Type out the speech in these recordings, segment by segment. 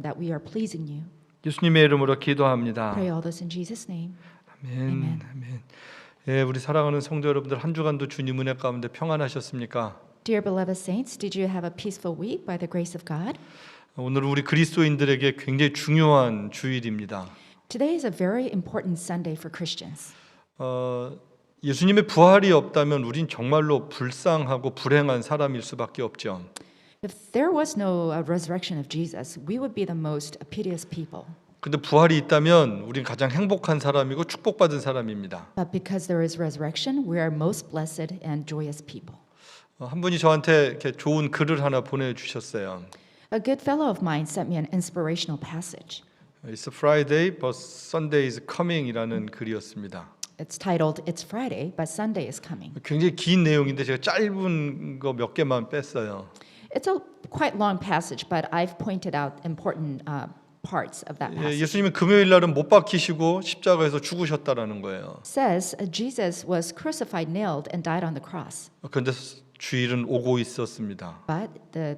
that we are pleasing you. 예수님의 이름으로 기도합니다. Pray all this in Jesus' name. 아멘. Amen. 아멘. 예, 우리 사랑하는 성도 여러분들 한 주간도 주님 은혜 가운데 평안하셨습니까? Dear beloved saints, did you have a peaceful week by the grace of God? 오늘은 우리 그리스도인들에게 굉장히 중요한 주일입니다. Today is a very important Sunday for Christians. 예수님의 부활이 없다면 우린 정말로 불쌍하고 불행한 사람일 수밖에 없죠. If there was no resurrection of Jesus, we would be the most piteous people. 근데 부활이 있다면 우린 가장 행복한 사람이고 축복받은 사람입니다. But because there is resurrection, we are most blessed and joyous people. 한 분이 저한테 이렇게 좋은 글을 하나 보내주셨어요. A good fellow of mine sent me an inspirational passage. It's a Friday, but Sunday is coming이라는 글이었습니다. It's titled "It's Friday, but Sunday is coming." 굉장히 긴 내용인데 제가 짧은 거 몇 개만 뺐어요. It's a quite long passage, but I've pointed out important parts of that passage. 예수님이 금요일 날은 못 박히시고 십자가에서 죽으셨다라는 거예요. It says Jesus was crucified, nailed, and died on the cross. 그런데 주일은 오고 있었습니다. But the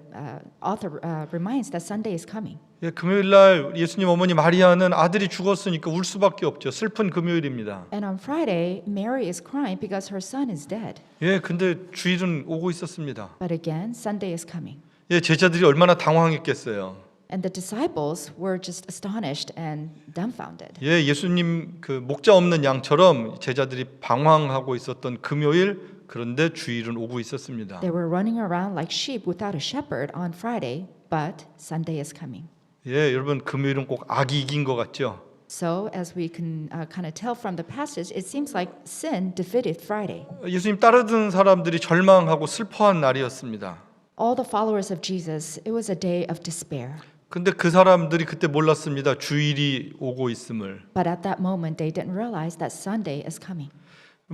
author reminds that Sunday is coming. 금요일 날 예수님 어머니 마리아는 아들이 죽었으니까 울 수밖에 없죠. 슬픈 금요일입니다. And on Friday, Mary is crying because her son is dead. 근데 주일은 오고 있었습니다. But again, Sunday is coming. 제자들이 얼마나 당황했겠어요. And the disciples were just astonished and dumbfounded. 예수님 그 목자 없는 양처럼 제자들이 방황하고 있었던 금요일, 그런데 주일은 오고 있었습니다. They were running around like sheep without a shepherd on Friday, but Sunday is coming. 여러분 금요일은 꼭 악이 이긴 것 같죠? So, as we can kind of tell from the passage, it seems like sin defeated Friday. 예수님 따르던 사람들이 절망하고 슬퍼한 날이었습니다. All the followers of Jesus, it was a day of despair. 근데 그 사람들이 그때 몰랐습니다. 주일이 오고 있음을. But at that moment, they didn't realize that Sunday is coming.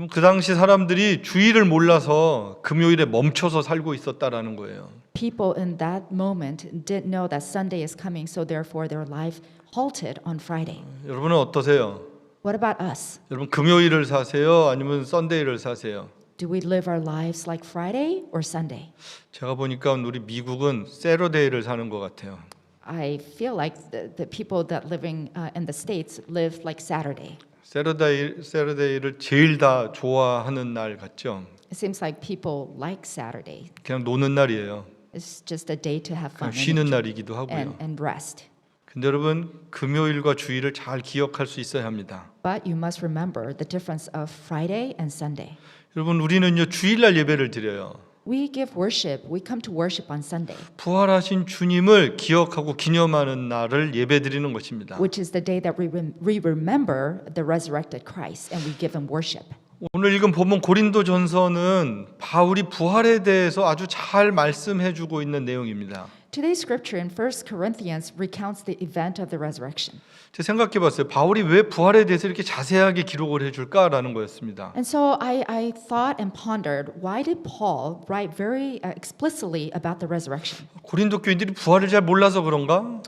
그 당시 사람들이 주일을 몰라서 금요일에 멈춰서 살고 있었다라는 거예요. People in that moment didn't know that Sunday is coming, so therefore their life halted on Friday. 여러분은 어떠세요? What about us? 여러분 금요일을 사세요? 아니면 썬데이를 사세요? Do we live our lives like Friday or Sunday? 제가 보니까 우리 미국은 세러데이를 사는 것 같아요. I feel like the people that living in the States live like Saturday. 세러데이를 제일 다 좋아하는 날 같죠? It seems like people like Saturday. 그냥 노는 날이에요. It's just a day to have fun 그냥 쉬는 and, 날이기도 하고요. and rest. 근데 여러분 금요일과 주일을 잘 기억할 수 있어야 합니다. But you must remember the difference of Friday and Sunday. 여러분 우리는요 주일날 예배를 드려요. We give worship. We come to worship on Sunday, 부활하신 주님을 기억하고 기념하는 날을 예배드리는 것입니다. which is the day that we remember the resurrected Christ and we give him worship. 오늘 읽은 본문 고린도전서는 바울이 부활에 대해서 아주 잘 말씀해주고 있는 내용입니다. Today's scripture in 1 Corinthians recounts the event of the resurrection. 제가 생각해봤어요. 바울이 왜 부활에 대해서 이렇게 자세하게 기록을 해줄까라는 거였습니다. And so I thought and pondered, why did Paul write very explicitly about the resurrection? 고린도 교인들이 부활을 잘 몰라서 그런가?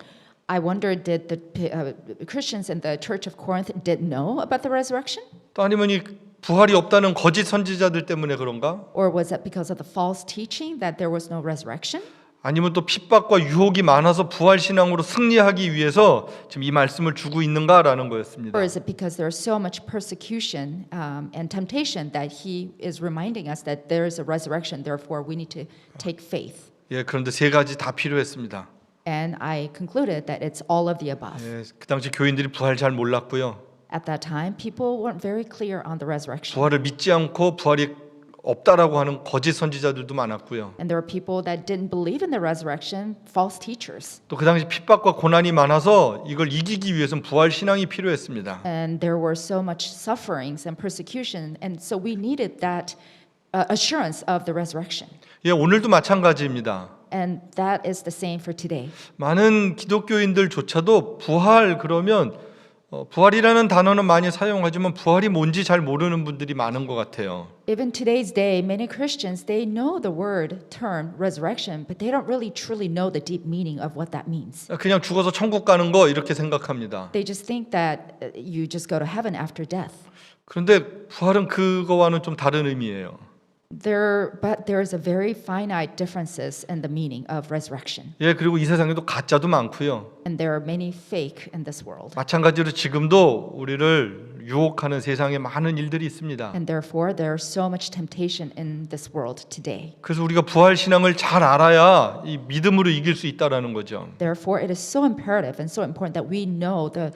I wondered, did the Christians in the Church of Corinth didn't know about the resurrection? 또 아니면 이 부활이 없다는 거짓 선지자들 때문에 그런가? Or was it because of the false teaching that there was no resurrection? 아니면 또 핍박과 유혹이 많아서 부활 신앙으로 승리하기 위해서 지금 이 말씀을 주고 있는가라는 거였습니다. Or is it because there is so much persecution and temptation that he is reminding us that there is a resurrection, therefore we need to take faith? 그런데 세 가지 다 필요했습니다. And I concluded that it's all of the above. 그 당시 교인들이 부활 잘 몰랐고요. At that time, people weren't very clear on the resurrection. 부활을 믿지 않고 부활이 없다라고 하는 거짓 선지자들도 많았고요. And there were people that didn't believe in the resurrection, false teachers. 또 그 당시 핍박과 고난이 많아서 이걸 이기기 위해서는 부활 신앙이 필요했습니다. And there were so much sufferings and persecution, and so we needed that assurance of the resurrection. 오늘도 마찬가지입니다. And that is the same for today. 많은 기독교인들조차도 부활 그러면 부활이라는 단어는 많이 사용하지만 부활이 뭔지 잘 모르는 분들이 많은 것 같아요. Even today's day, many Christians, they know the word term resurrection, but they don't really truly know the deep meaning of what that means. 그냥 죽어서 천국 가는 거 이렇게 생각합니다. They just think that you just go to heaven after death. 그런데 부활은 그거와는 좀 다른 의미예요. But there is a very finite differences in the meaning of resurrection. 예, 그리고 이 세상에도 가짜도 많고요. And there are many fake in this world. 마찬가지로 지금도 우리를 유혹하는 세상에 많은 일들이 있습니다. And therefore, there is so much temptation in this world today. 그래서 우리가 부활 신앙을 잘 알아야 이 믿음으로 이길 수 있다라는 거죠. Therefore, it is so imperative and so important that we know the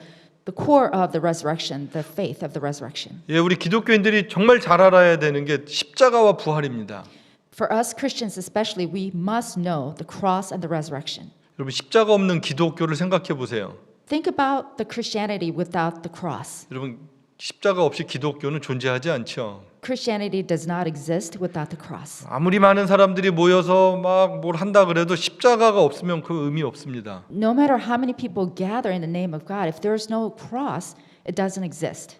core of the resurrection, the faith of the resurrection. 예, 우리 기독교인들이 정말 잘 알아야 되는 게 십자가와 부활입니다. For us Christians especially, we must know the cross and the resurrection. 여러분 십자가 없는 기독교를 생각해 보세요. Think about the Christianity without the cross. 여러분 십자가 없이 기독교는 존재하지 않죠. Christianity does not exist without the cross. 아무리 많은 사람들이 모여서 막 뭘 한다 그래도 십자가가 없으면 그 의미 없습니다. No matter how many people gather in the name of God, if there is no cross, it doesn't exist.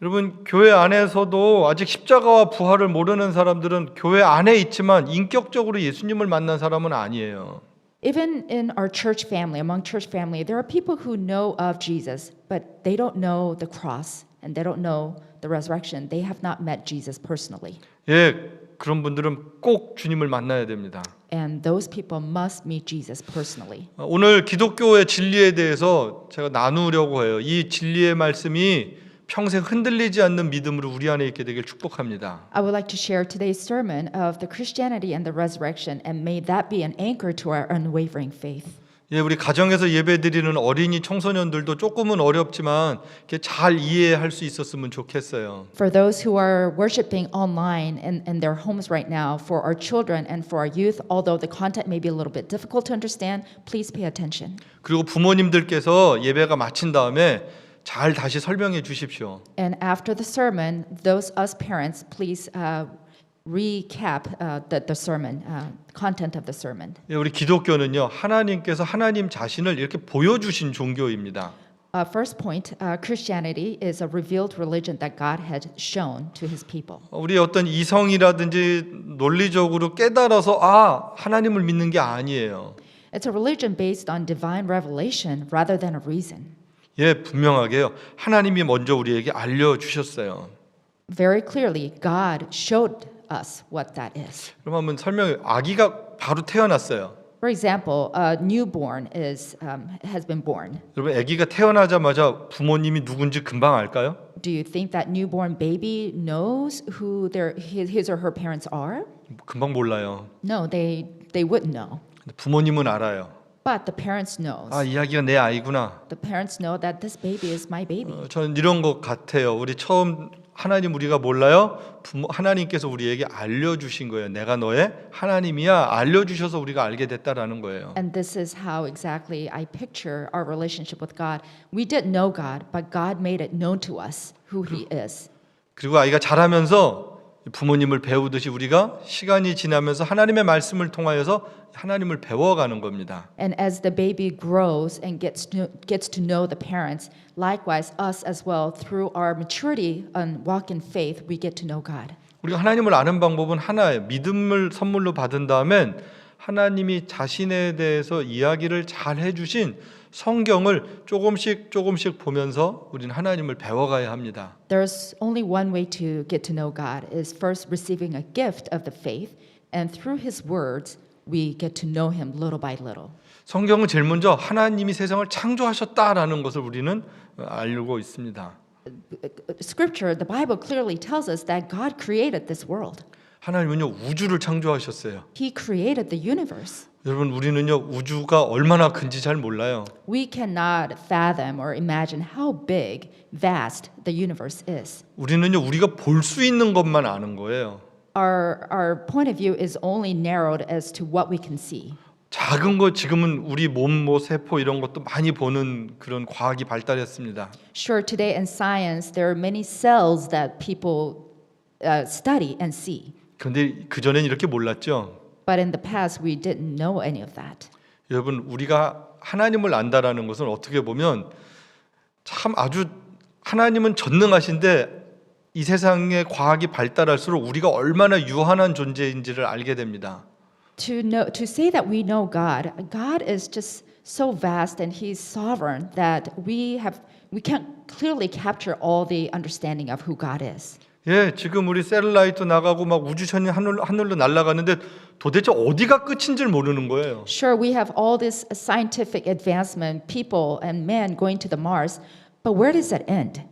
여러분 교회 안에서도 아직 십자가와 부활을 모르는 사람들은 교회 안에 있지만 인격적으로 예수님을 만난 사람은 아니에요. Even in our church family, among church family, there are people who know of Jesus, but they don't know the cross and they don't know the resurrection. They have not met Jesus personally. 예, 그런 분들은 꼭 주님을 만나야 됩니다. And those people must meet Jesus personally. 오늘 기독교의 진리에 대해서 제가 나누려고 해요. 이 진리의 말씀이 평생 흔들리지 않는 믿음으로 우리 안에 있게 되길 축복합니다. I would like to share today's sermon of the Christianity and the resurrection, and may that be an anchor to our unwavering faith. 예, 우리 가정에서 예배드리는 어린이 청소년들도 조금은 어렵지만 이렇게 잘 이해할 수 있었으면 좋겠어요. For those who are worshiping online in their homes right now, for our children and for our youth, although the content may be a little bit difficult to understand, please pay attention. 그리고 부모님들께서 예배가 마친 다음에 잘 다시 설명해 주십시오. And after the sermon, those us parents, please recap the sermon, content of the sermon. 예, 우리 기독교는요, 하나님께서 하나님 자신을 이렇게 보여주신 종교입니다. First point, Christianity is a revealed religion that God had shown to His people. 우리 어떤 이성이라든지 논리적으로 깨달아서 하나님을 믿는 게 아니에요. It's a religion based on divine revelation rather than a reason. 예, 분명하게요. 하나님이 먼저 우리에게 알려주셨어요. Very clearly, God showed us what that is. 그럼 한번 설명해. 아기가 바로 태어났어요. For example, a newborn has been born. 여러분, 아기가 태어나자마자 부모님이 누군지 금방 알까요? Do you think that newborn baby knows who his or her parents are? 금방 몰라요. No, they wouldn't know. 근데 부모님은 알아요. But the parents knows. 이 아기가 내 아이구나. The parents know that this baby is my baby. 저는 이런 것 같아요. 우리 처음 하나님 우리가 몰라요. 하나님께서 우리에게 알려주신 거예요. 내가 너의 하나님이야. 알려주셔서 우리가 알게 됐다라는 거예요. And this is how exactly I picture our relationship with God. We didn't know God, but God made it known to us who He is. 그리고 아이가 자라면서 부모님을 배우듯이 우리가 시간이 지나면서 하나님의 말씀을 통하여서 하나님을 배워가는 겁니다. And as the baby grows and gets to know the parents, likewise us as well, through our maturity and walk in faith, we get to know God. 우리가 하나님을 아는 방법은 하나예요. 믿음을 선물로 받은 다음엔 하나님이 자신에 대해서 이야기를 잘 해주신 성경을 조금씩 보면서 우리는 하나님을 배워가야 합니다. There's only one way to get to know God is first receiving a gift of the faith, and through His words we get to know Him little by little. 성경은 제일 먼저 하나님이 세상을 창조하셨다라는 것을 우리는 알고 있습니다. Scripture, the Bible clearly tells us that God created this world. 하나님은요 우주를 창조하셨어요. He created the universe. 여러분 우리는요 우주가 얼마나 큰지 잘 몰라요. We cannot fathom or imagine how big, vast the universe is. 우리는요 우리가 볼 수 있는 것만 아는 거예요. Our point of view is only narrowed as to what we can see. 작은 거 지금은 우리 몸, 세포 이런 것도 많이 보는 그런 과학이 발달했습니다. Sure, today in science there are many cells that people study and see. 그런데 그 전엔 이렇게 몰랐죠. But in the past we didn't know any of that. 여러분 우리가 하나님을 안다라는 것은 어떻게 보면 참 아주 하나님은 전능하신데 이 세상의 과학이 발달할수록 우리가 얼마나 유한한 존재인지를 알게 됩니다. To say that we know God, God is just so vast and He's sovereign that we can't clearly capture all the understanding of who God is. 예, 지금 우리 셀라이트 나가고 막 우주선이 하늘로 날아가는데 도대체 어디가 끝인 줄 모르는 거예요. Sure, we have all this scientific advancement, people and man going to the Mars, but where does that end?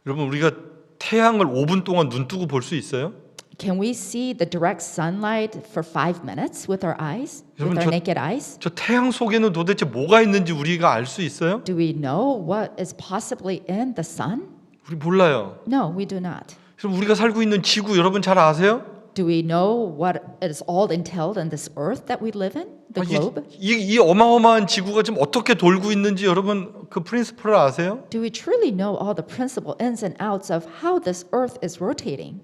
여러분 우리가 태양을 5분 동안 눈 뜨고 볼 수 있어요? Can we see the direct sunlight for 5 minutes with our eyes, with 여러분, our 저- naked eyes? 저 태양 속에는 도대체 뭐가 있는지 우리가 알 수 있어요? Do we know what is possibly in the sun? 우리 몰라요. No, we do not. 그럼 우리가 살고 있는 지구 여러분 잘 아세요? Do we know what is all entailed in this earth that we live in, the globe? 이 어마어마한 지구가 지금 어떻게 돌고 있는지 여러분 그 프린시플을 아세요? Do we truly know all the principal ins and outs of how this earth is rotating?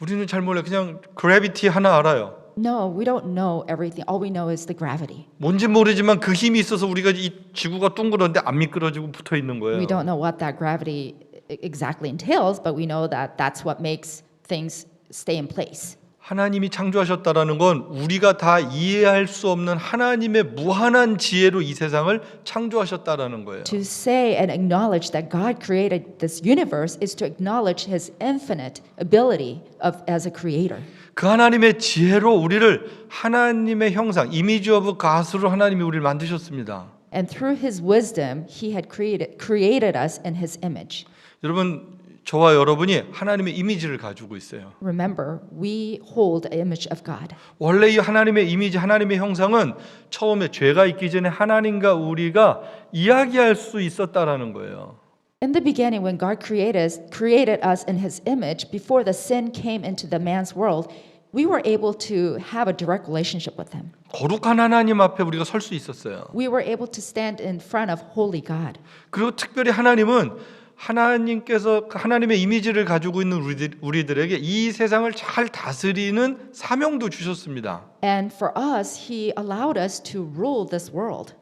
우리는 잘 몰라요. 그냥 그래비티 하나 알아요. No, we don't know everything. All we know is the gravity. 뭔지 모르지만 그 힘이 있어서 우리가 이 지구가 둥그런데 안 미끄러지고 붙어 있는 거예요. We don't know what that gravity exactly entails, but we know that that's what makes things stay in place. 하나님이 창조하셨다라는 건 우리가 다 이해할 수 없는 하나님의 무한한 지혜로 이 세상을 창조하셨다라는 거예요. To say and acknowledge that God created this universe is to acknowledge His infinite ability as a creator. 그 하나님의 지혜로 우리를 하나님의 형상, 이미지 오브 갓으로 하나님이 우리를 만드셨습니다. And through His wisdom, He had created us in His image. 여러분, 저와 여러분이 하나님의 이미지를 가지고 있어요. Remember, we hold an image of God. 원래 이 하나님의 이미지, 하나님의 형상은 처음에 죄가 있기 전에 하나님과 우리가 이야기할 수 있었다라는 거예요. In the beginning, when God created us in His image, before the sin came into the man's world, we were able to have a direct relationship with Him. 거룩한 하나님 앞에 우리가 설 수 있었어요. We were able to stand in front of holy God. 그리고 특별히 하나님은 하나님께서 하나님의 이미지를 가지고 있는 우리들에게 이 세상을 잘 다스리는 사명도 주셨습니다. And for us, He allowed us to rule this world.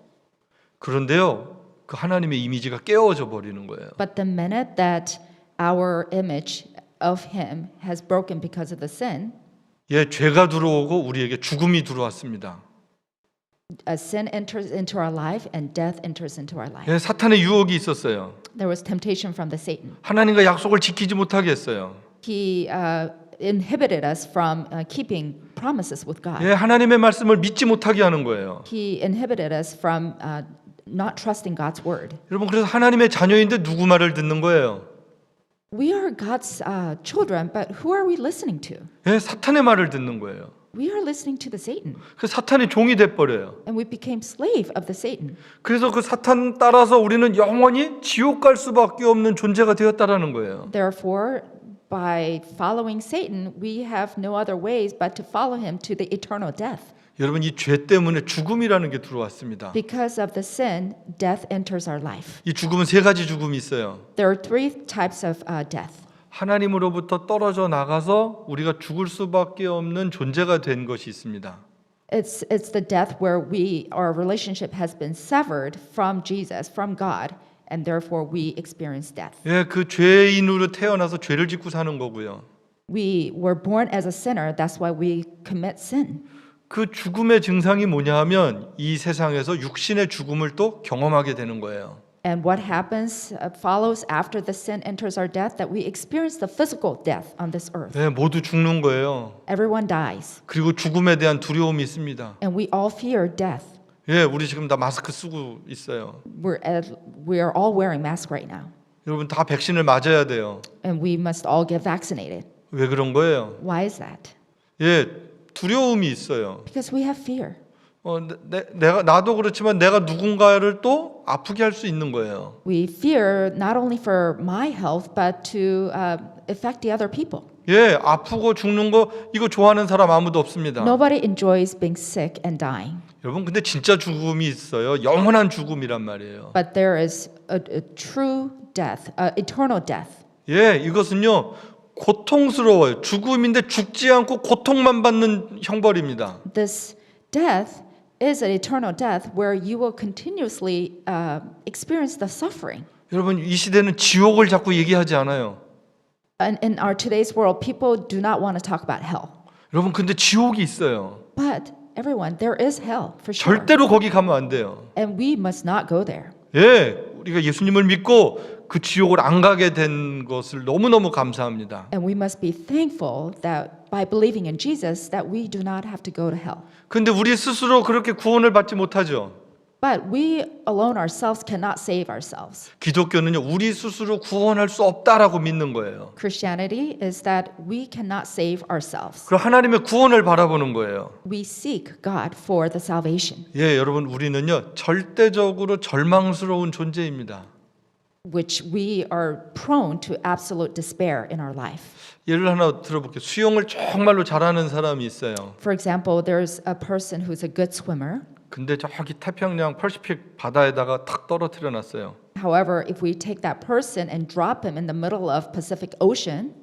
그런데요, 그 하나님의 이미지가 깨어져 버리는 거예요. But the minute that our image of Him has broken because of the sin, 예, 죄가 들어오고 우리에게 죽음이 들어왔습니다. a sin enters into our life and death enters into our life. 예, 사탄의 유혹이 있었어요. There was temptation from the Satan. 하나님과 약속을 지키지 못하게 했어요. He inhibited us from keeping promises with God. 예, 하나님의 말씀을 믿지 못하게 하는 거예요. He inhibited us from not trusting God's word. 여러분, 그래서 하나님의 자녀인데 누구 말을 듣는 거예요? We are God's children, but who are we listening to? 예, 사탄의 말을 듣는 거예요. We are listening to the Satan, 그 사탄의 종이 돼 버려요. and we became slave of the Satan. 그래서 그 사탄 따라서 우리는 영원히 지옥 갈 수밖에 없는 존재가 되었다라는 거예요. Therefore, by following Satan, we have no other ways but to follow him to the eternal death. 여러분, 이 죄 때문에 죽음이라는 게 들어왔습니다. Because of the sin, death enters our life. 이 죽음은 세 가지 죽음이 있어요. There are 3 types of death. 하나님으로부터 떨어져 나가서 우리가 죽을 수밖에 없는 존재가 된 것이 있습니다. It's the death where our relationship has been severed from Jesus, from God, and therefore we experience death. 예, 그 죄인으로 태어나서 죄를 짓고 사는 거고요. We were born as a sinner, that's why we commit sin. 그 죽음의 증상이 뭐냐 하면 이 세상에서 육신의 죽음을 또 경험하게 되는 거예요. And what happens follows after the sin enters our death, that we experience the physical death on this earth. 예, 모두 죽는 거예요. Everyone dies, 그리고 죽음에 대한 두려움이 있습니다. and we all fear death. 예, 우리 지금 다 마스크 쓰고 있어요. We are all wearing masks right now, 여러분 다 백신을 맞아야 돼요. and we must all get vaccinated. 왜 그런 거예요? Why is that? 예, 두려움이 있어요. Because we have fear. 나도 그렇지만 내가 누군가를 또 아프게 할 수 있는 거예요. We fear not only for my health, but to affect the other people. 예, 아프고 죽는 거 이거 좋아하는 사람 아무도 없습니다. Nobody enjoys being sick and dying. 여러분 근데 진짜 죽음이 있어요. 영원한 죽음이란 말이에요. But there is a true death, eternal death. 예, 이것은요 고통스러워요. 죽음인데 죽지 않고 고통만 받는 형벌입니다. This death is an eternal death where you will continuously experience the suffering. 여러분 이 시대는 지옥을 자꾸 얘기하지 않아요. And in our today's world, people do not want to talk about hell. 여러분 근데 지옥이 있어요. But everyone, there is hell for sure. 절대로 거기 가면 안 돼요. And we must not go there. 예, 우리가 예수님을 믿고 그 지옥을 안 가게 된 것을 너무너무 감사합니다. And we must be thankful that by believing in Jesus that we do not have to go to hell. 근데 우리 스스로 그렇게 구원을 받지 못하죠. But we alone ourselves cannot save ourselves. 기독교는요, 우리 스스로 구원할 수 없다라고 믿는 거예요. Christianity is that we cannot save ourselves. 그럼 하나님의 구원을 바라보는 거예요. We seek God for the salvation, 예, 여러분, 우리는요, 절대적으로 절망스러운 존재입니다. which we are prone to absolute despair in our life. 예를 하나 들어볼게요. 수영을 정말로 잘하는 사람이 있어요. For example, there's a person who's a good swimmer. 근데 저기 태평양 퍼시픽 바다에다가 탁 떨어뜨려 놨어요. However, if we take that person and drop him in the middle of Pacific Ocean,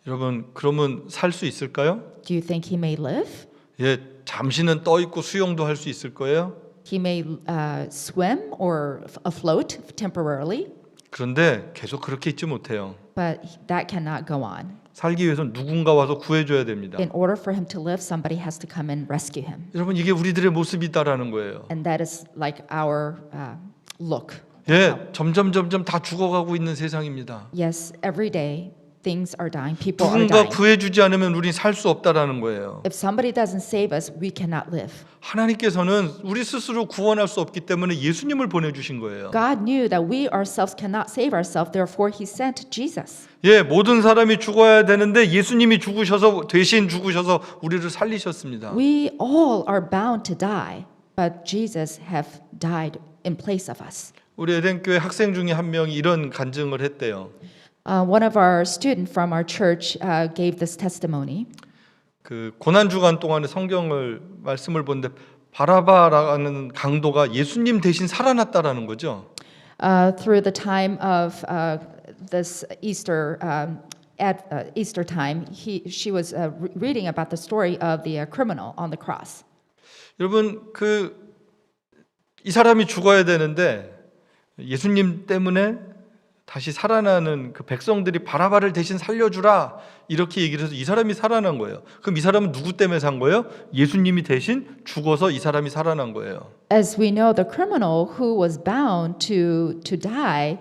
여러분, 그러면 살 수 있을까요? do you think he may live? 예, 잠시는 떠 있고 수영도 할 수 있을 거예요. He may swim or afloat temporarily, 그런데 계속 그렇게 있지 못해요. but that cannot go on. 살기 위해서는 누군가 와서 구해줘야 됩니다. In order for him to live, somebody has to come and rescue him. 여러분, 이게 우리들의 모습이다라는 거예요. And that is like our look. 예, 점점 다 죽어가고 있는 세상입니다. Yes, every day things are dying. People are 누군가 dying. 구해주지 않으면 우린 살 수 없다라는 거예요. If somebody doesn't save us, we cannot live. 하나님께서는 우리 스스로 구원할 수 없기 때문에 예수님을 보내주신 거예요. God knew that we ourselves cannot save ourselves. Therefore, He sent Jesus. 예, 모든 사람이 죽어야 되는데 예수님이 대신 죽으셔서 우리를 살리셨습니다. We all are bound to die, but Jesus have died in place of us. 우리 에덴교회 학생 중에 한 명이 이런 간증을 했대요. One of our students from our church gave this testimony. 그 고난 주간 동안에 성경을 말씀을 보는데 바라바라는 강도가 예수님 대신 살아났다라는 거죠. Through the time of this Easter Easter time, she was reading about the story of the criminal on the cross. 여러분, 이 사람이 죽어야 되는데 예수님 때문에 다시 살아나는 그 백성들이 바라바를 대신 살려주라 이렇게 얘기를 해서 이 사람이 살아난 거예요. 그럼 이 사람은 누구 때문에 산 거예요? 예수님이 대신 죽어서 이 사람이 살아난 거예요. As we know, the criminal who was bound to die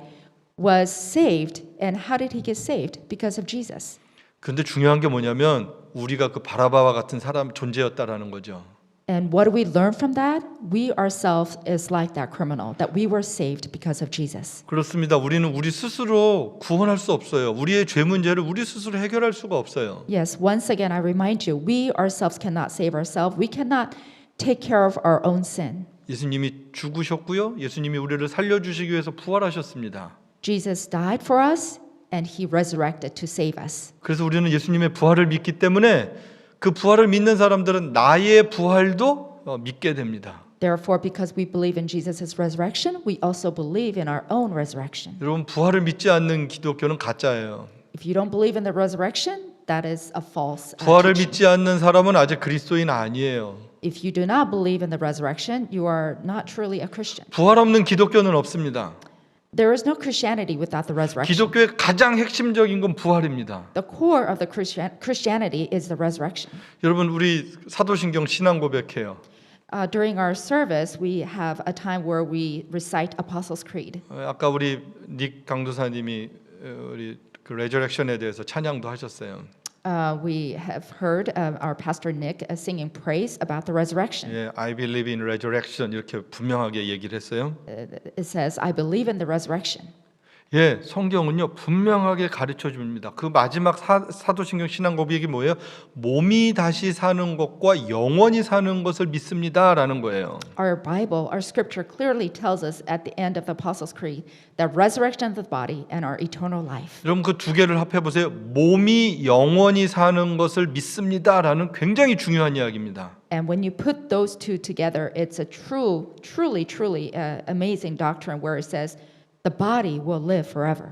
was saved. And how did he get saved? Because of Jesus. 근데 중요한 게 뭐냐면 우리가 그 바라바와 같은 사람 존재였다라는 거죠. And what do we learn from that? We ourselves is like that criminal, that we were saved because of Jesus. 그렇습니다. 우리는 우리 스스로 구원할 수 없어요. 우리의 죄 문제를 우리 스스로 해결할 수가 없어요. Yes, once again, I remind you, we ourselves cannot save ourselves. We cannot take care of our own sin. 예수님이 죽으셨고요. 예수님이 우리를 살려주시기 위해서 부활하셨습니다. Jesus died for us, and He resurrected to save us. 그래서 우리는 예수님의 부활을 믿기 때문에 그 부활을 믿는 사람들은 나의 부활도 믿게 됩니다. Therefore, because we believe in Jesus' resurrection, we also believe in our own resurrection. 여러분, 부활을 믿지 않는 기독교는 가짜예요. If you don't believe in the resurrection, that is a false 부활을 teaching. 믿지 않는 사람은 아직 그리스도인 아니에요. If you do not believe in the resurrection, you are not truly a Christian. 부활 없는 기독교는 없습니다. There is no Christianity without the resurrection. 기독교의 가장 핵심적인 건 부활입니다. The core of the Christianity is the resurrection. 여러분, 우리 사도신경 신앙 고백해요. During our service, we have a time where we recite Apostles' Creed. 아까 우리 닉 강도사님이 우리 그 레저렉션에 대해서 찬양도 하셨어요. We have heard our pastor Nick singing praise about the resurrection. 예, I believe in resurrection 이렇게 분명하게 얘기를 했어요. It says, I believe in the resurrection. 예, 성경은요 분명하게 가르쳐 줍니다. 그 마지막 사도신경 신앙 고백이 뭐예요? 몸이 다시 사는 것과 영원히 사는 것을 믿습니다라는 거예요. Our Bible, our scripture clearly tells us at the end of the Apostles' Creed that resurrection of the body and our eternal life. 여러분 그 두 개를 합해 보세요. 몸이 영원히 사는 것을 믿습니다라는 굉장히 중요한 이야기입니다. And when you put those two together, it's a truly amazing doctrine where it says the body will live forever.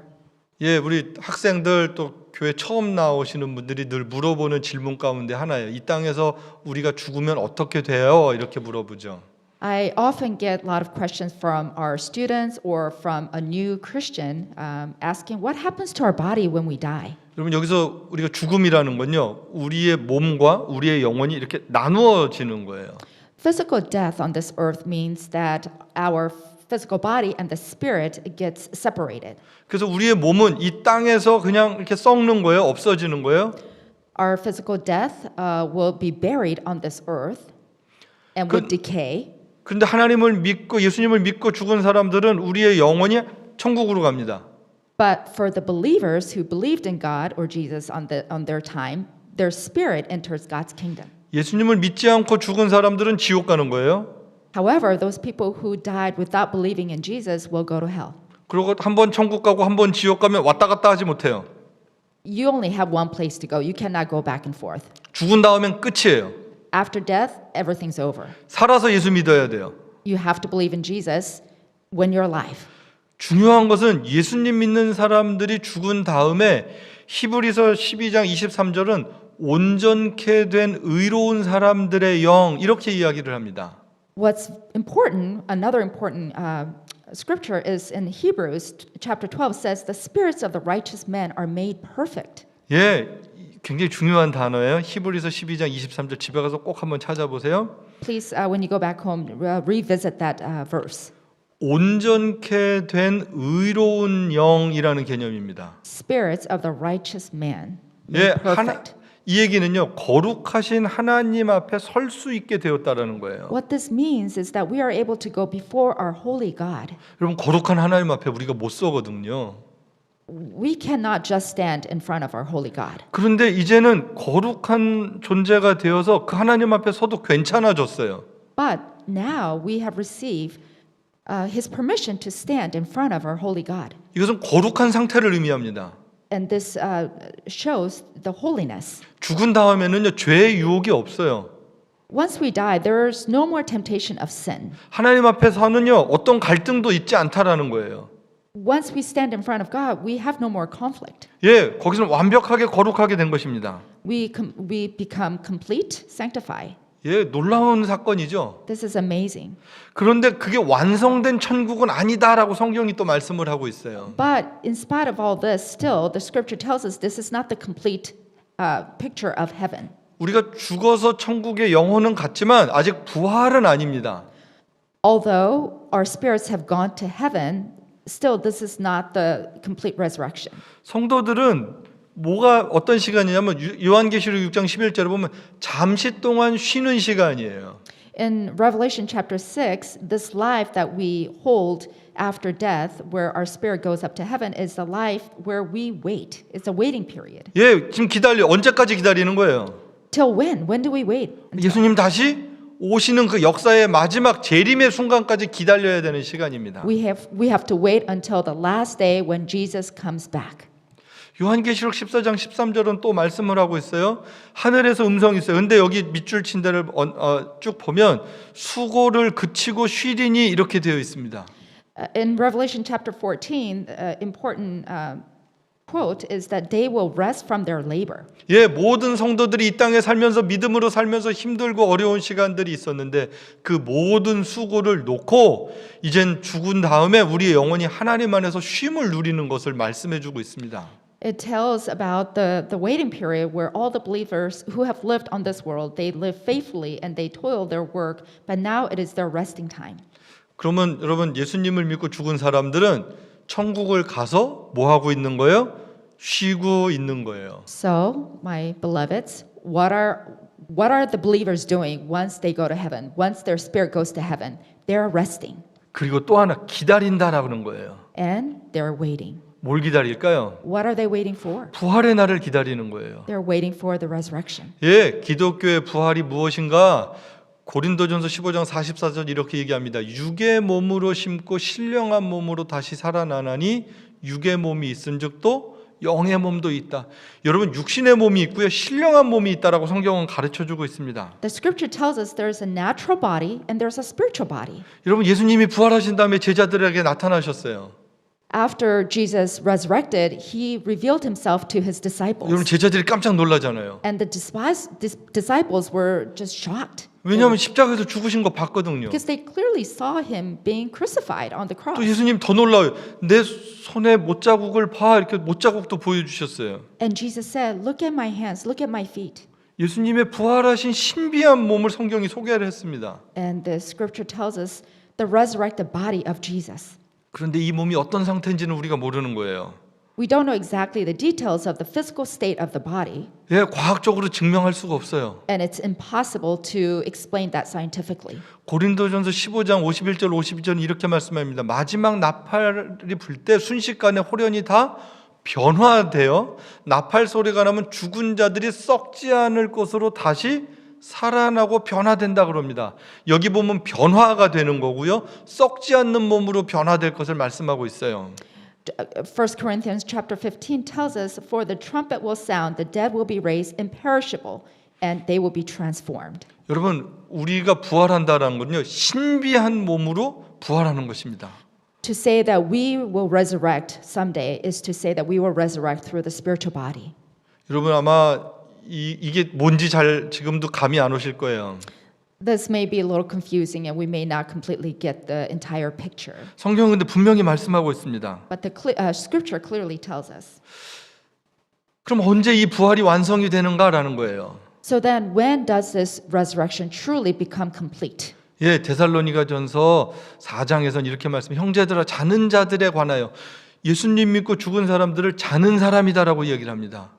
예, 우리 학생들 또 교회 처음 나오시는 분들이 늘 물어보는 질문 가운데 하나예요. 이 땅에서 우리가 죽으면 어떻게 돼요? 이렇게 물어보죠. I often get a lot of questions from our students or from a new Christian asking, what happens to our body when we die? 여러분 여기서 우리가 죽음이라는 건요. 우리의 몸과 우리의 영혼이 이렇게 나누어지는 거예요. Physical death on this earth means that our physical body and the spirit gets separated. 그래서 우리의 몸은 이 땅에서 그냥 이렇게 썩는 거예요? 없어지는 거예요? Our physical death will be buried on this earth and will decay. 그런데 하나님을 믿고 예수님을 믿고 죽은 사람들은 우리의 영혼이 천국으로 갑니다. But for the believers who believed in God or Jesus on their time, their spirit enters God's kingdom. 예수님을 믿지 않고 죽은 사람들은 지옥 가는 거예요. However, those people who died without believing in Jesus will go to hell. 그리고 한 번 천국 가고 한 번 지옥 가면 왔다 갔다 하지 못해요. You only have one place to go. You cannot go back and forth. 죽은 다음엔 끝이에요. After death, everything's over. 살아서 예수 믿어야 돼요. You have to believe in Jesus when you're alive. 중요한 것은 예수님 믿는 사람들이 죽은 다음에 히브리서 12장 23절은 온전케 된 의로운 사람들의 영 이렇게 이야기를 합니다. What's important, another important scripture is in Hebrews chapter 12 says the spirits of the righteous men are made perfect. 예, 굉장히 중요한 단어예요. 히브리서 12장 23절 집에 가서 꼭 한번 찾아보세요. Please, when you go back home, revisit that verse. 온전케 된 의로운 영이라는 개념입니다. Spirits of the righteous man 예, made perfect. 이 얘기는요 거룩하신 하나님 앞에 설 수 있게 되었다라는 거예요. What this means is that we are able to go before our holy God. 여러분 거룩한 하나님 앞에 우리가 못 서거든요. We cannot just stand in front of our holy God. 그런데 이제는 거룩한 존재가 되어서 그 하나님 앞에 서도 괜찮아졌어요. But now we have received His permission to stand in front of our holy God. 이것은 거룩한 상태를 의미합니다. And this shows the holiness. 죽은 다음에는요 죄의 유혹이 없어요. Once we die, there's no more temptation of sin. 하나님 앞에서는요 어떤 갈등도 있지 않다라는 거예요. Once we stand in front of God, we have no more conflict. 예, 거기서는 완벽하게 거룩하게 된 것입니다. We become complete, sanctify. 예, 놀라운 사건이죠. This is amazing. 그런데 그게 완성된 천국은 아니다라고 성경이 또 말씀을 하고 있어요. But in spite of all this, still, the scripture tells us this is not the complete picture of heaven. 우리가 죽어서 천국에 영혼은 갔지만 아직 부활은 아닙니다. Although our spirits have gone to heaven, still this is not the complete resurrection. 성도들은 뭐가 어떤 시간이냐면 요한계시록 6장 11절에 보면 잠시 동안 쉬는 시간이에요. In Revelation chapter 6, this life that we hold after death, where our spirit goes up to heaven, is the life where we wait. It's a waiting period. 예, 지금 기다려. 언제까지 기다리는 거예요? Till when? When do we wait? 예수님 다시 오시는 그 역사의 마지막 재림의 순간까지 기다려야 되는 시간입니다. We have to wait until the last day when Jesus comes back. 요한계시록 14장 13절은 또 말씀을 하고 있어요. 하늘에서 음성이 있어요. 근데 여기 밑줄 친 데를 쭉 보면 수고를 그치고 쉬리니 이렇게 되어 있습니다. In Revelation chapter 14, important quote is that they will rest from their labor. 예, 모든 성도들이 이 땅에 살면서 믿음으로 살면서 힘들고 어려운 시간들이 있었는데 그 모든 수고를 놓고 이젠 죽은 다음에 우리의 영혼이 하나님 안에서 쉼을 누리는 것을 말씀해 주고 있습니다. It tells about the waiting period where all the believers who have lived on this world, they live faithfully and they toil their work, but now it is their resting time. 그러면 여러분 예수님을 믿고 죽은 사람들은 천국을 가서 뭐 하고 있는 거예요? 쉬고 있는 거예요. So, my beloveds, what are the believers doing once they go to heaven? Once their spirit goes to heaven, they're resting 그리고 또 하나 기다린다라고 하는 거예요. and they're waiting. 뭘 기다릴까요? What are they waiting for? 부활의 날을 기다리는 거예요. They're waiting for the resurrection. 예, 기독교의 부활이 무엇인가? 고린도전서 15장 44절 이렇게 얘기합니다. 육의 몸으로 심고 신령한 몸으로 다시 살아나나니 육의 몸이 있은즉 또 영의 몸도 있다. 여러분 육신의 몸이 있고요, 신령한 몸이 있다라고 성경은 가르쳐주고 있습니다. The scripture tells us there's a natural body and there's a spiritual body. 여러분 예수님이 부활하신 다음에 제자들에게 나타나셨어요. After Jesus resurrected, he revealed himself to his disciples. 여러분 제자들이 깜짝 놀라잖아요. And the disciples were just shocked. 왜냐하면 십자가에서 죽으신 거 봤거든요. Because they clearly saw him being crucified on the cross. 또 예수님 더 놀라워요. 내 손에 못자국을 봐. 이렇게 못자국도 보여주셨어요. And Jesus said, "Look at my hands, look at my feet." 예수님의 부활하신 신비한 몸을 성경이 소개를 했습니다. And the scripture tells us the resurrected body of Jesus. 그런데 이 몸이 어떤 상태인지는 우리가 모르는 거예요. We don't know exactly the details of the physical state of the body, 예, 과학적으로 증명할 수가 없어요. and it's impossible to explain that scientifically. 고린도전서 15장 51절 52절은 이렇게 말씀합니다. 마지막 나팔이 불 때 순식간에 홀연이 다 변화되어 나팔 소리가 나면 죽은 자들이 썩지 않을 것으로 다시 살아나고 변화된다 그럽니다. 여기 보면 변화가 되는 거고요. 썩지 않는 몸으로 변화될 것을 말씀하고 있어요. 1 Corinthians chapter 15 tells us, for the trumpet will sound, the dead will be raised imperishable, and they will be transformed. 여러분, 우리가 부활한다는 건요, 신비한 몸으로 부활하는 것입니다. To say that we will resurrect someday is to say that we will resurrect through the spiritual body. 여러분 아마 이게 뭔지 잘 지금도 감이 안 오실 거예요. This may be a little confusing and we may not completely get the entire picture. 성경은 근데 분명히 말씀하고 있습니다. But the scripture clearly tells us. 그럼 언제 이 부활이 완성이 되는가라는 거예요. So then when does this resurrection truly become complete? 예, 데살로니가전서 4장에서는 이렇게 말씀, 형제들아 자는 자들에 관하여 예수님 믿고 죽은 사람들을 자는 사람이다라고 얘기를 합니다.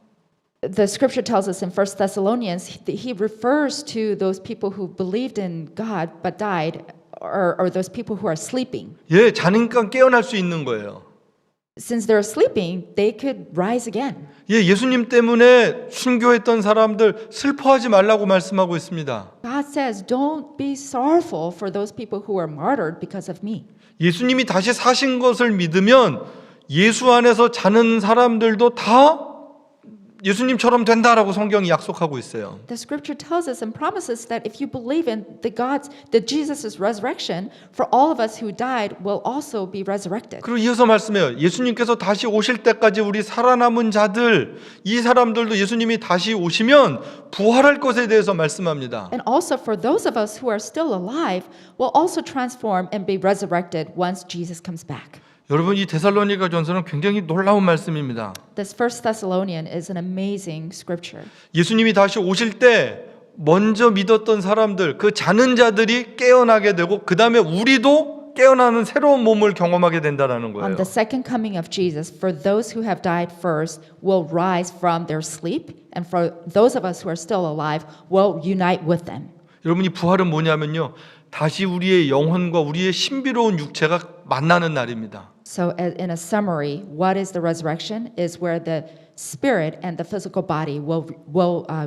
The scripture tells us in 1 Thessalonians, he refers to those people who believed in God but died, or those people who are sleeping. 예, 자니까 깨어날 수 있는 거예요. Since they're sleeping, they could rise again. 예, 예수님 때문에 순교했던 사람들 슬퍼하지 말라고 말씀하고 있습니다. God says, don't be sorrowful for those people who are martyred because of me. 예수님이 다시 사신 것을 믿으면 예수 안에서 자는 사람들도 다 예수님처럼 된다라고 성경이 약속하고 있어요. The scripture tells us and promises that if you believe in the Jesus' resurrection, for all of us who died will also be resurrected. 그리고 이어서 말씀해요. 예수님께서 다시 오실 때까지 우리 살아남은 자들, 이 사람들도 예수님이 다시 오시면 부활할 것에 대해서 말씀합니다. And also for those of us who are still alive will also transform and be resurrected once Jesus comes back. 여러분 이 데살로니가 전서는 굉장히 놀라운 말씀입니다. This First Thessalonian is an amazing scripture. 예수님이 다시 오실 때 먼저 믿었던 사람들, 그 자는 자들이 깨어나게 되고 그 다음에 우리도 깨어나는 새로운 몸을 경험하게 된다는 거예요. On the second coming of Jesus, for those who have died first will rise from their sleep, and for those of us who are still alive will unite with them. 여러분 이 부활은 뭐냐면요. 다시 우리의 영혼과 우리의 신비로운 육체가 만나는 날입니다. So in a summary, what is the resurrection? Is where the spirit and the physical body will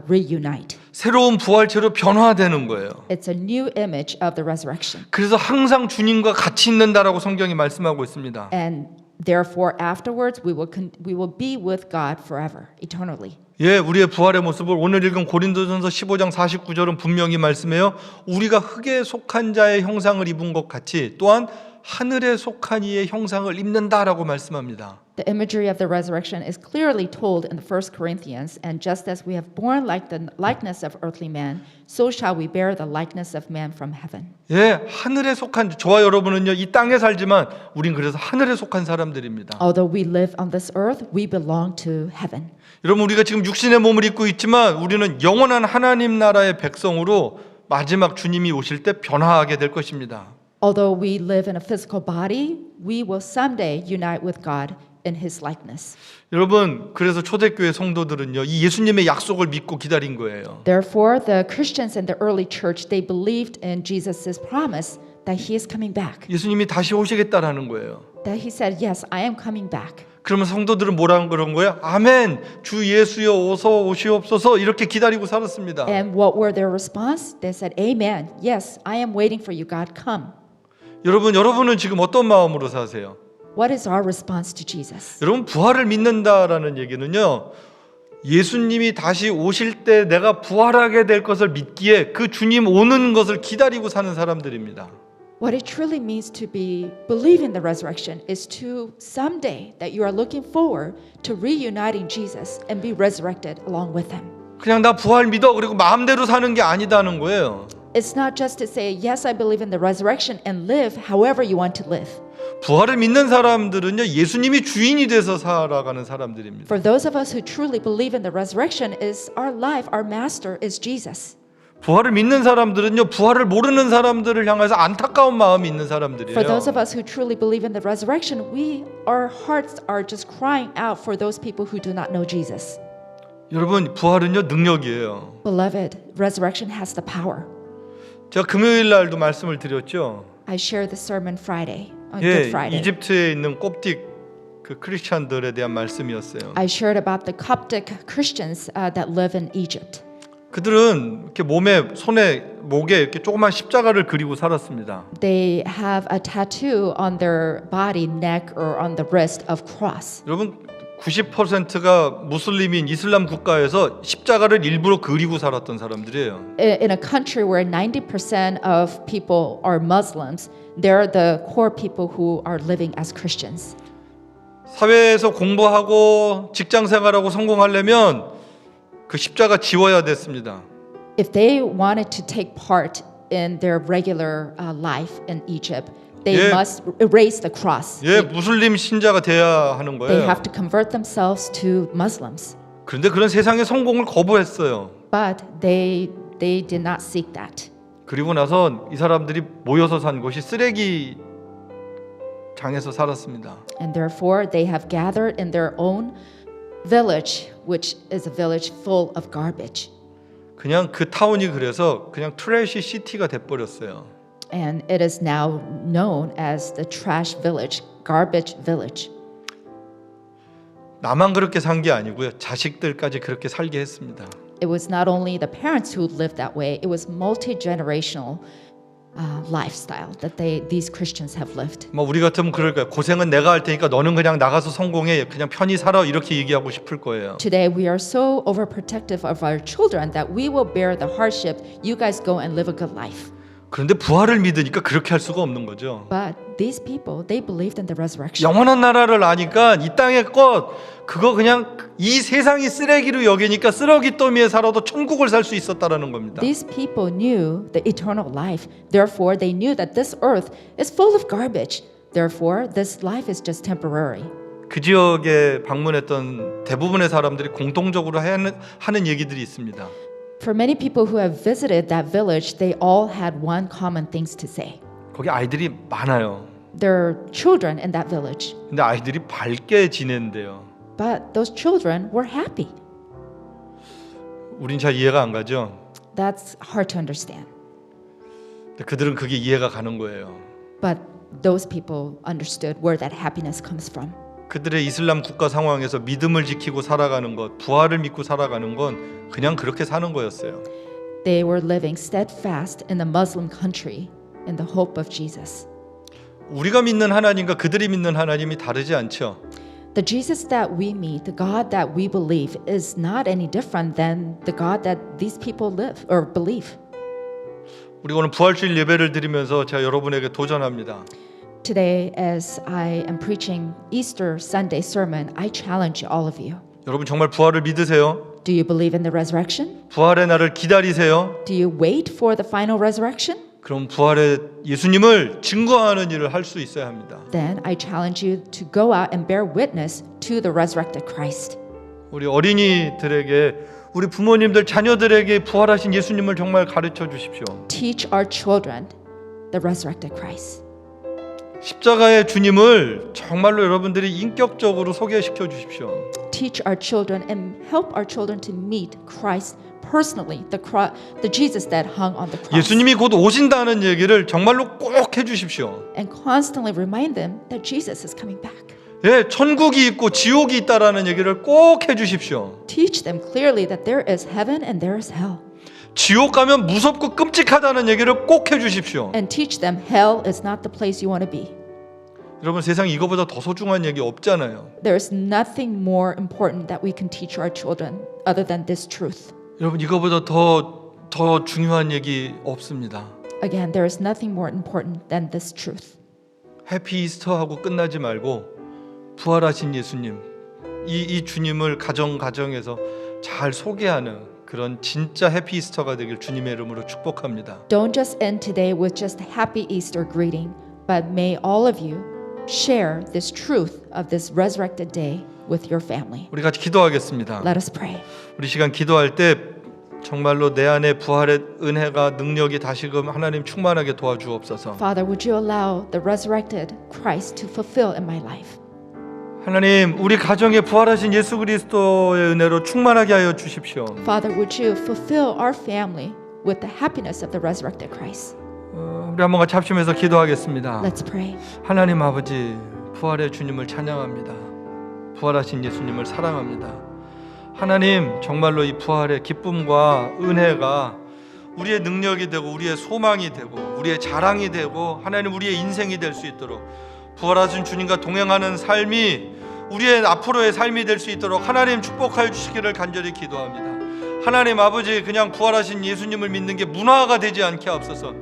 reunite. 새로운 부활체로 변화되는 거예요. It's a new image of the resurrection. 그래서 항상 주님과 같이 있는다라고 성경이 말씀하고 있습니다. And therefore afterwards we will be with God forever, eternally. 예, 우리의 부활의 모습을 오늘 읽은 고린도전서 15장 49절은 분명히 말씀해요. 우리가 흙에 속한 자의 형상을 입은 것 같이 또한 하늘에 속한 이의 형상을 입는다라고 말씀합니다. The imagery of the resurrection is clearly told in the 1 Corinthians, and just as we have borne like the likeness of earthly man, so shall we bear the likeness of man from heaven. 예, 하늘에 속한 저와 여러분은요 이 땅에 살지만 우린 그래서 하늘에 속한 사람들입니다. Although we live on this earth, we belong to heaven. 여러분 우리가 지금 육신의 몸을 입고 있지만 우리는 영원한 하나님 나라의 백성으로 마지막 주님이 오실 때 변화하게 될 것입니다. Although we live in a physical body, we will someday unite with God in His likeness. 여러분 그래서 초대교회 성도들은요 이 예수님의 약속을 믿고 기다린 거예요. Therefore, the Christians in the early church, they believed in Jesus' promise that He is coming back. 예수님이 다시 오시겠다라는 거예요. That He said, yes, I am coming back. 그러면 성도들은 뭐라고 그런 거예요? 아멘, 주 예수여 어서 오시옵소서 이렇게 기다리고 살았습니다. And what were their response? They said, amen, yes, I am waiting for you, God, come. 여러분은 지금 어떤 마음으로 사세요? What is our response to Jesus? 여러분 부활을 믿는다라는 얘기는요 예수님이 다시 오실 때 내가 부활하게 될 것을 믿기에 그 주님 오는 것을 기다리고 사는 사람들입니다. What it truly means to believe in the resurrection is to someday that you are looking forward to reuniting Jesus and be resurrected along with Him. 그냥 나 부활 믿어 그리고 마음대로 사는 게 아니다는 거예요. It's not just to say, yes, I believe in the resurrection and live however you want to live. 부활을 믿는 사람들은요 예수님이 주인이 돼서 살아가는 사람들입니다. For those of us who truly believe in the resurrection, is our life, our master is Jesus. 부활을 믿는 사람들은요, 부활을 모르는 사람들을 향해서 안타까운 마음이 있는 For 사람들이에요. those of us who truly believe in the resurrection, our hearts are just crying out for those people who do not know Jesus. 여러분, 부활은요, 능력이에요. Beloved, resurrection has the power. 제가 금요일 날도 말씀을 드렸죠. I shared the sermon Friday, on Good 예, Friday. 이집트에 있는 콥틱 그 크리스찬들에 대한 말씀이었어요. I shared about the Coptic Christians that live in Egypt. 그들은 이렇게 몸에, 손에, 목에 이렇게 조그만 십자가를 그리고 살았습니다. They have a tattoo on their body, neck, or on the wrist of cross. 여러분, 90%가 무슬림인 이슬람 국가에서 십자가를 일부러 그리고 살았던 사람들이에요. In a country where 90% of people are Muslims, they're the core people who are living as Christians. 사회에서 공부하고 직장 생활하고 성공하려면 그 십자가 지워야 됐습니다. If they wanted to take part in their regular life in Egypt, they 예. must erase the cross. 예, 무슬림 신자가 돼야 하는 They 거예요. have to convert themselves to Muslims. 그런데 그런 세상의 성공을 거부했어요. But they did not seek that. 그리고 나서 이 사람들이 모여서 산 곳이 쓰레기 장에서 살았습니다. And therefore they have gathered in their own village, which is a village full of garbage. 그냥 그 타운이 그래서 그냥 트래시 시티가 돼버렸어요. And it is now known as the trash village, garbage village. 나만 그렇게 산 게 아니고요. 자식들까지 그렇게 살게 했습니다. It was not only the parents who lived that way, it was multi-generational lifestyle that these Christians have lived. 뭐 우리 같으면 그럴까요? 고생은 내가 할 테니까 너는 그냥 나가서 성공해. 그냥 편히 살아. 이렇게 얘기하고 싶을 거예요. Today we are so overprotective of our children that we will bear the hardship. You guys go and live a good life. 그런데 부활을 믿으니까 그렇게 할 수가 없는 거죠. But these people, they believed in the resurrection. 영원한 나라를 아니까 이 땅의 것 그거 그냥 이 세상이 쓰레기로 여기니까 쓰레기 더미에 살아도 천국을 살 수 있었다라는 겁니다. These people knew the eternal life. Therefore, they knew that this earth is full of garbage. Therefore, this life is just temporary. 그 지역에 방문했던 대부분의 사람들이 공통적으로 하는 얘기들이 있습니다. For many people who have visited that village, they all had one common things to say. 거기 아이들이 많아요. There are children in that village, 근데 아이들이 밝게 지낸대요. but those children were happy. 우린 잘 이해가 안 가죠. That's hard to understand. 근데 그들은 그게 이해가 가는 거예요. But those people understood where that happiness comes from. 그들의 이슬람 국가 상황에서 믿음을 지키고 살아가는 것, 부활을 믿고 살아가는 건 그냥 그렇게 사는 거였어요. They were living steadfast in the Muslim country in the hope of Jesus. 우리가 믿는 하나님과 그들이 믿는 하나님이 다르지 않죠. The Jesus that we meet, the God that we believe, is not any different than the God that these people live or believe. 우리 오늘 부활주일 예배를 드리면서 제가 여러분에게 도전합니다. Today, as I am preaching Easter Sunday sermon, I challenge all of you. 여러분 정말 부활을 믿으세요? Do you believe in the resurrection? 부활의 날을 기다리세요? Do you wait for the final resurrection? 그럼 부활의 예수님을 증거하는 일을 할 수 있어야 합니다. Then I challenge you to go out and bear witness to the resurrected Christ. 우리 어린이들에게 우리 부모님들 자녀들에게 부활하신 예수님을 정말 가르쳐 주십시오. Teach our children the resurrected Christ. 십자가의 주님을 정말로 여러분들이 인격적으로 소개시켜 주십시오. Teach our children and help our children to meet Christ personally, the Jesus that hung on the cross. 예수님이 곧 오신다는 얘기를 정말로 꼭 해주십시오. And constantly remind them that Jesus is coming back. 예, 천국이 있고 지옥이 있다라는 얘기를 꼭 해주십시오. Teach them clearly that there is heaven and there is hell. 지옥 가면 무섭고 끔찍하다는 얘기를 꼭 해주십시오. And teach them hell is not the place you want to be. 여러분 세상에 이거보다 더 소중한 얘기 없잖아요. There is nothing more important that we can teach our children other than this truth. 여러분 이거보다 더 중요한 얘기 없습니다. Again, there is nothing more important than this truth. 해피 이스터 하고 끝나지 말고 부활하신 예수님 이 주님을 가정에서 잘 소개하는 그런 진짜 해피 이스터가 되길 주님의 이름으로 축복합니다. Don't just end today with just a happy Easter greeting, but may all of you share this truth of this resurrected day with your family. 우리 같이 기도하겠습니다. Let us pray. 우리 시간 기도할 때 정말로 내 안에 부활의 은혜가 능력이 다시금 하나님 충만하게 도와주옵소서. Father, would you allow the resurrected Christ to fulfill in my life? 하나님, 우리 가정에 부활하신 예수 그리스도의 은혜로 충만하게 하여 주십시오. Father, would you fulfill our family with the happiness of the resurrected Christ? 우리 한번 같이 합심해서 기도하겠습니다. Let's pray. 하나님 아버지, 부활의 주님을 찬양합니다. 부활하신 예수님을 사랑합니다. 하나님, 정말로 이 부활의 기쁨과 은혜가 우리의 능력이 되고 우리의 소망이 되고 우리의 자랑이 되고 하나님 우리의 인생이 될 수 있도록 부활하신 주님과 동행하는 삶이 우리의 앞으로의 삶이 될 수 있도록 하나님 축복하여 주시기를 간절히 기도합니다. 하나님 아버지, 그냥 부활하신 예수님을 믿는 게 문화가 되지 않게 하옵소서.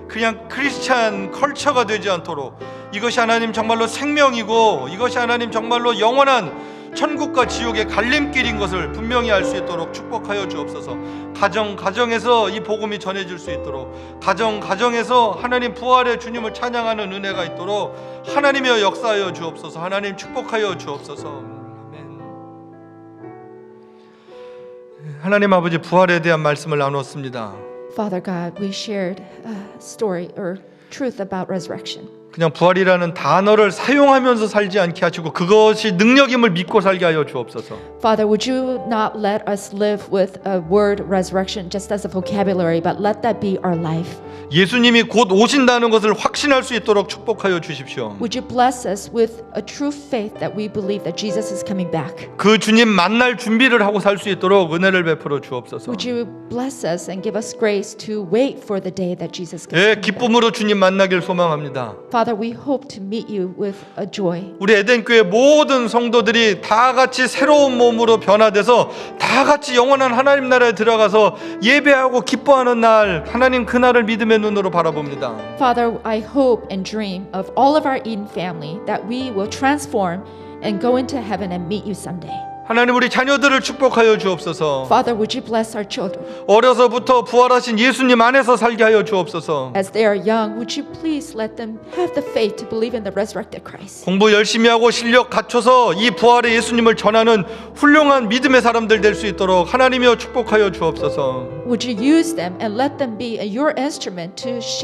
그냥 크리스찬 컬처가 되지 않도록 이것이 하나님 정말로 생명이고 이것이 하나님 정말로 영원한 천국과 지옥의 갈림길인 것을 분명히 알 수 있도록 축복하여 주옵소서. 가정에서 이 복음이 전해질 수 있도록 가정에서 하나님 부활의 주님을 찬양하는 은혜가 있도록 하나님이여 역사하여 주옵소서. 하나님 축복하여 주옵소서. 아멘. 하나님 아버지, 부활에 대한 말씀을 나눴습니다. Father God, we shared a story or truth about resurrection. 그냥 부활이라는 단어를 사용하면서 살지 않게 하시고 그것이 능력임을 믿고 살게 하여 주옵소서. Father, would you not let us live with a word resurrection just as a vocabulary, but let that be our life. 예수님이 곧 오신다는 것을 확신할 수 있도록 축복하여 주십시오. Would you bless us with a true faith that we believe that Jesus is coming back? 그 주님 만날 준비를 하고 살 수 있도록 은혜를 베풀어 주옵소서. Would you bless us and give us grace to wait for the day that Jesus is 예, coming back? 기쁨으로 주님 만나길 소망합니다. Father, we hope to meet you with a joy. 우리 에덴교회 모든 성도들이 다 같이 새로운 몸으로 변화돼서 다 같이 영원한 하나님 나라에 들어가서 예배하고 기뻐하는 날, 하나님 그날을 믿음의 눈으로 바라봅니다. Father, I hope and dream of all of our Eden family that we will transform and go into heaven and meet you someday. 하나님 우리 자녀들을 축복하여 주옵소서. Father, would you bless our children? 어려서부터 부활하신 예수님 안에서 살게 하여 주옵소서. As they are young, would you please let them have the faith to believe in the resurrected Christ? 공부 열심히 하고 실력 갖춰서 이 부활의 예수님을 전하는 훌륭한 믿음의 사람들 될 수 있도록 하나님이여 축복하여 주옵소서. Would you use them and let them be your instrument to